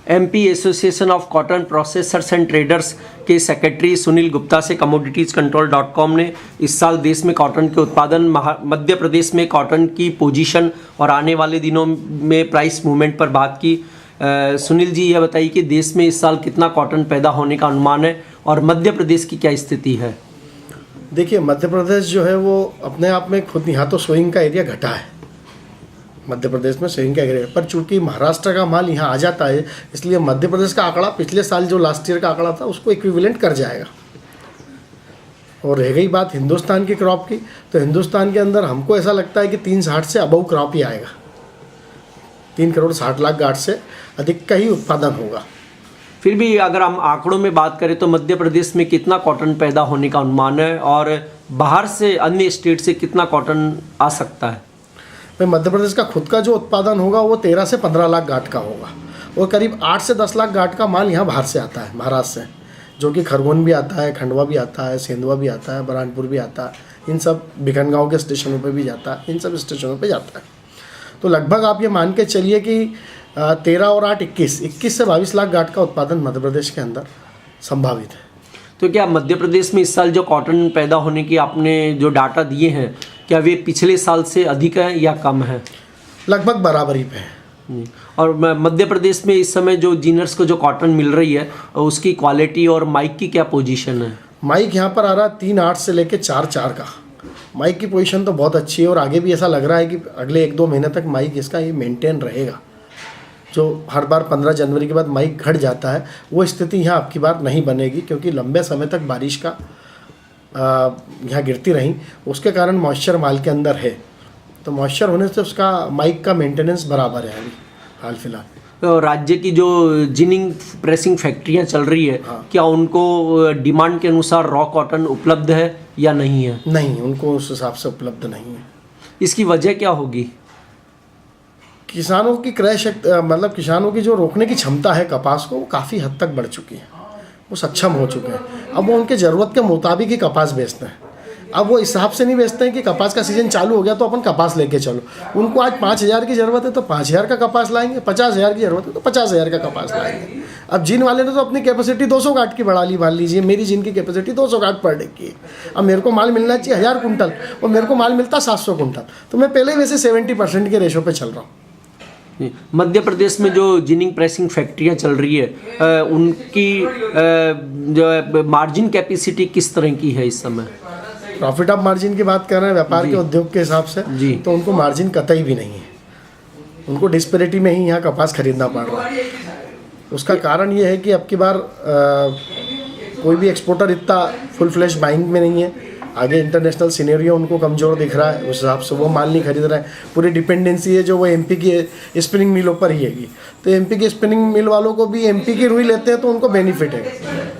MP association of cotton processors and traders के secretary Sunil Gupta से commoditiescontrol.com ने इस साल देश में कॉटन के उत्पादन, मध्य प्रदेश में कॉटन की पोजीशन और आने वाले दिनों में प्राइस मूवमेंट पर बात की। सुनील जी, यह बताइए कि देश में इस साल कितना कॉटन पैदा होने का अनुमान है और मध्य प्रदेश की क्या स्थिति है? देखिए, मध्य प्रदेश जो है वो अपने आप में खुद यहाँ तो सोइंग का एरिया घटा है मध्य प्रदेश में सोइंग का एरिया, पर चूंकि महाराष्ट्र का माल यहाँ आ जाता है इसलिए मध्य प्रदेश का आंकड़ा पिछले साल जो लास्ट ईयर का आंकड़ा था उसको इक्विवेलेंट कर जाएगा। और रह गई बात हिंदुस्तान की क्रॉप की, तो हिंदुस्तान के अंदर हमको ऐसा लगता है कि 360 से अबव क्रॉप ही आएगा। 3,60,00,000 गांठ से अधिक का ही उत्पादन होगा। फिर भी अगर हम आंकड़ों में बात करें तो मध्य प्रदेश में कितना कॉटन पैदा होने का अनुमान है और बाहर से अन्य स्टेट से कितना कॉटन आ सकता है? भाई, मध्य प्रदेश का खुद का जो उत्पादन होगा वो 13 से 15 लाख गांठ का होगा और करीब 8 से 10 लाख गांठ का माल यहाँ बाहर से आता है, महाराष्ट्र से, जो कि खरगोन भी आता है, खंडवा भी आता है, सेंधवा भी आता है, बुरहानपुर भी आता है। इन सब बिकनगांव के स्टेशनों पे भी जाता है, इन सब स्टेशनों पे जाता है। तो लगभग आप ये मान के चलिए कि 13 और 8 21 से 22 लाख गांठ का उत्पादन मध्य प्रदेश के अंदर संभावित है। तो क्या मध्य प्रदेश में इस साल जो कॉटन पैदा होने की आपने जो डाटा दिए हैं, क्या वे पिछले साल से अधिक है या कम है? लगभग बराबरी पे है। और मध्य प्रदेश में इस समय जो जीनर्स को जो कॉटन मिल रही है उसकी क्वालिटी और माइक की क्या पोजीशन है? माइक यहाँ पर आ रहा है 3.8 से लेके 4.4 का। माइक की पोजीशन तो बहुत अच्छी है और आगे भी ऐसा लग रहा है कि अगले 1-2 महीने तक माइक इसका ये मेंटेन रहेगा। जो हर बार 15 जनवरी के बाद माइक घट जाता है वो स्थिति यहाँ आपकी बार नहीं बनेगी, क्योंकि लंबे समय तक बारिश का यहाँ गिरती रही, उसके कारण मॉइस्चर माल के अंदर है। तो मॉइस्चर होने से उसका माइक का मेंटेनेंस बराबर है अभी हाल फिलहाल। तो राज्य की जो जिनिंग प्रेसिंग फैक्ट्रियाँ चल रही है, हाँ। क्या उनको डिमांड के अनुसार रॉ कॉटन उपलब्ध है या नहीं है? नहीं, उनको उस हिसाब से उपलब्ध नहीं है। इसकी वजह क्या होगी? किसानों की क्रय शक्ति, मतलब किसानों की जो रोकने की क्षमता है कपास को, वो काफ़ी हद तक बढ़ चुकी है, वो सक्षम हो चुके हैं। अब वो उनके ज़रूरत के मुताबिक ही कपास बेचते हैं। अब वो इस हिसाब से नहीं बेचते हैं कि कपास का सीज़न चालू हो गया तो अपन कपास लेके चलो। उनको आज 5,000 की ज़रूरत है तो 5,000 का कपास लाएंगे, 50,000 की ज़रूरत है तो 50,000 का कपास लाएंगे। अब जिन वाले ने तो अपनी कैपेसिटी 200 गांठ की बढ़ा ली, मान लीजिए मेरी जिन की कैपेसिटी 200 गांठ पर डे की है। अब मेरे को माल मिलना चाहिए 1,000 कुंटल और मेरे को माल मिलता 700 कुंटल, तो मैं पहले ही वैसे 70% के रेशो पर चल रहा हूँ। मध्य प्रदेश में जो जिनिंग प्रेसिंग फैक्ट्रियाँ चल रही है उनकी जो मार्जिन कैपेसिटी किस तरह की है इस समय? प्रॉफिट ऑफ मार्जिन की बात कर रहे हैं व्यापार के उद्योग के हिसाब से जी, तो उनको मार्जिन कतई भी नहीं है। उनको डिस्पेरिटी में ही यहाँ कपास खरीदना पड़ रहा है। उसका कारण ये है कि अब की बार कोई भी एक्सपोर्टर इतना फुल फ्लैश बाइंग में नहीं है। आगे इंटरनेशनल सिनेरियो उनको कमज़ोर दिख रहा है, उस हिसाब से वो माल नहीं खरीद रहा है। पूरी डिपेंडेंसी है जो वो एमपी की स्पिनिंग मिलों पर ही हैगी। तो एमपी की स्पिनिंग मिल वालों को भी एमपी की रुई लेते हैं तो उनको बेनिफिट है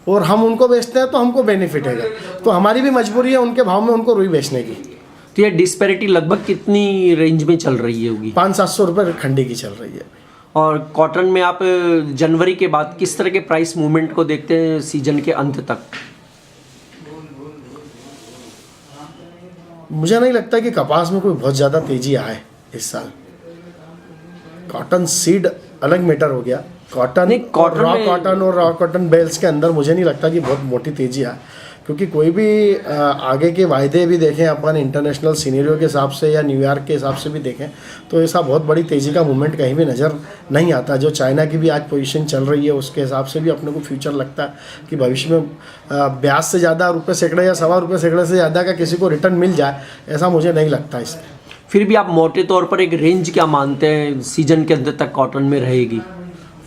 और हम उनको बेचते हैं तो हमको बेनिफिट है। तो हमारी भी मजबूरी है उनके भाव में उनको रुई बेचने की। तो ये डिस्पैरिटी लगभग कितनी रेंज में चल रही होगी? 500-700 रुपये खंडे की चल रही है। और कॉटन में आप जनवरी के बाद किस तरह के प्राइस मूवमेंट को देखते हैं सीजन के अंत तक? मुझे नहीं लगता कि कपास में कोई बहुत ज़्यादा तेज़ी आए इस साल। कॉटन सीड अलग मैटर हो गया, कॉटन रॉ कॉटन और रॉ कॉटन बेल्स के अंदर मुझे नहीं लगता कि बहुत मोटी तेज़ी आए, क्योंकि कोई भी आगे के वायदे भी देखें अपन इंटरनेशनल सीनेरियो के हिसाब से या न्यूयॉर्क के हिसाब से भी देखें तो ऐसा बहुत बड़ी तेज़ी का मूवमेंट कहीं भी नज़र नहीं आता। जो चाइना की भी आज पोजीशन चल रही है उसके हिसाब से भी अपने को फ्यूचर लगता है कि भविष्य में ब्याज से ज़्यादा रुपये सैकड़े या सवा रुपये सैकड़े से ज़्यादा का किसी को रिटर्न मिल जाए, ऐसा मुझे नहीं लगता इसमें। फिर भी आप मोटे तौर पर एक रेंज क्या मानते हैं सीजन के अंदर तक कॉटन में रहेगी?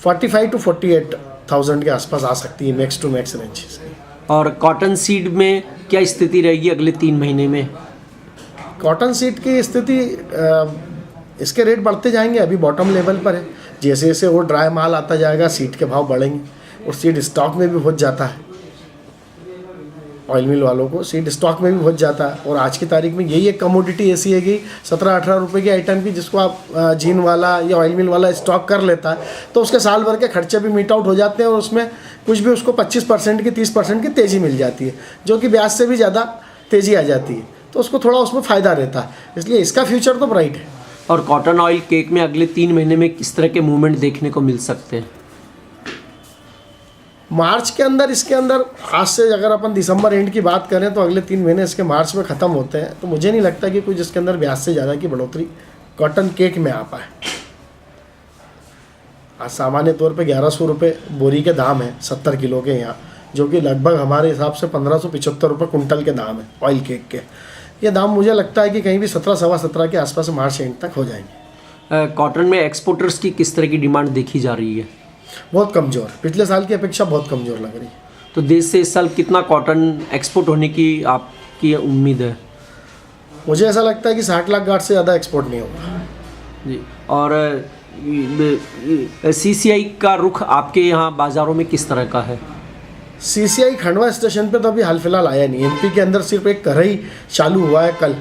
45,000 to 48,000 के आसपास आ सकती है मैक्स टू मैक्स रेंज। और कॉटन सीड में क्या स्थिति रहेगी अगले 3 महीने में? कॉटन सीड की स्थिति इसके रेट बढ़ते जाएंगे, अभी बॉटम लेवल पर है। जैसे जैसे वो ड्राई माल आता जाएगा सीड के भाव बढ़ेंगे और सीड स्टॉक में भी बहुत जाता है। ऑयल मिल वालों को सीड स्टॉक में भी बहुत जाता है और आज की तारीख में यही एक कमोडिटी ऐसी है कि 17-18 रुपये की आइटम की जिसको आप जीन वाला या ऑयल मिल वाला स्टॉक कर लेता है तो उसके साल भर के खर्चे भी मीट आउट हो जाते हैं और उसमें कुछ भी उसको 25% की 30% की तेज़ी मिल जाती है, जो कि ब्याज से भी ज़्यादा तेज़ी आ जाती है, तो उसको थोड़ा उसमें फ़ायदा रहता है। इसलिए इसका फ्यूचर तो ब्राइट है। और कॉटन ऑयल केक में अगले 3 महीने में किस तरह के मूवमेंट देखने को मिल सकते हैं? मार्च के अंदर, इसके अंदर आज से अगर अपन दिसंबर एंड की बात करें तो अगले 3 महीने इसके मार्च में ख़त्म होते हैं, तो मुझे नहीं लगता कि कुछ इसके अंदर 82 से ज़्यादा की बढ़ोतरी कॉटन केक में आ पाए। आज सामान्य तौर पे 1100 रुपये बोरी के दाम है 70 किलो के यहाँ, जो कि लगभग हमारे हिसाब से 1575 रुपये कुंटल के दाम है ऑयल केक के। ये दाम मुझे लगता है कि कहीं भी 17 सवा 17 के आसपास मार्च एंड तक हो जाएंगे। कॉटन में एक्सपोर्टर्स की किस तरह की डिमांड देखी जा रही है? बहुत कमज़ोर, पिछले साल की अपेक्षा बहुत कमज़ोर लग रही है। तो देश से इस साल कितना कॉटन एक्सपोर्ट होने की आपकी उम्मीद है? मुझे ऐसा लगता है कि 60 लाख गांठ से ज़्यादा एक्सपोर्ट नहीं होगा जी। और CCI का रुख आपके यहाँ बाज़ारों में किस तरह का है? CCI खंडवा स्टेशन पे तो अभी हाल फिलहाल आया नहीं। MP के अंदर सिर्फ एक करई चालू हुआ है कल,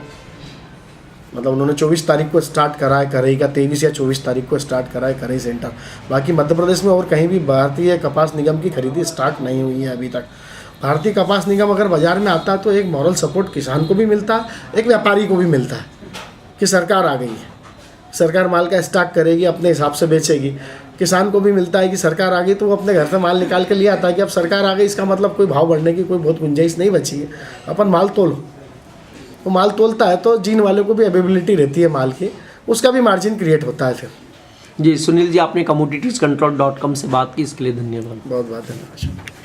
मतलब उन्होंने 24 तारीख को स्टार्ट करा है करई का, 23 या 24 तारीख को स्टार्ट करा है करई सेंटर। बाकी मध्य प्रदेश में और कहीं भी भारतीय कपास निगम की खरीदी स्टार्ट नहीं हुई है अभी तक। भारतीय कपास निगम अगर बाज़ार में आता है तो एक मॉरल सपोर्ट किसान को भी मिलता है, एक व्यापारी को भी मिलता है कि सरकार आ गई है, सरकार माल का स्टॉक करेगी, अपने हिसाब से बेचेगी। किसान को भी मिलता है कि सरकार आ गई तो वो अपने घर से माल निकाल के ले आता है कि अब सरकार आ गई, इसका मतलब कोई भाव बढ़ने की कोई बहुत गुंजाइश नहीं बची है, अपन माल तोलो। वो माल तोलता है तो जिन वालों को भी अवेलेबिलिटी रहती है माल की, उसका भी मार्जिन क्रिएट होता है फिर। जी सुनील जी, आपने commoditiescontrol.com से बात की, इसके लिए धन्यवाद। बहुत बहुत धन्यवाद।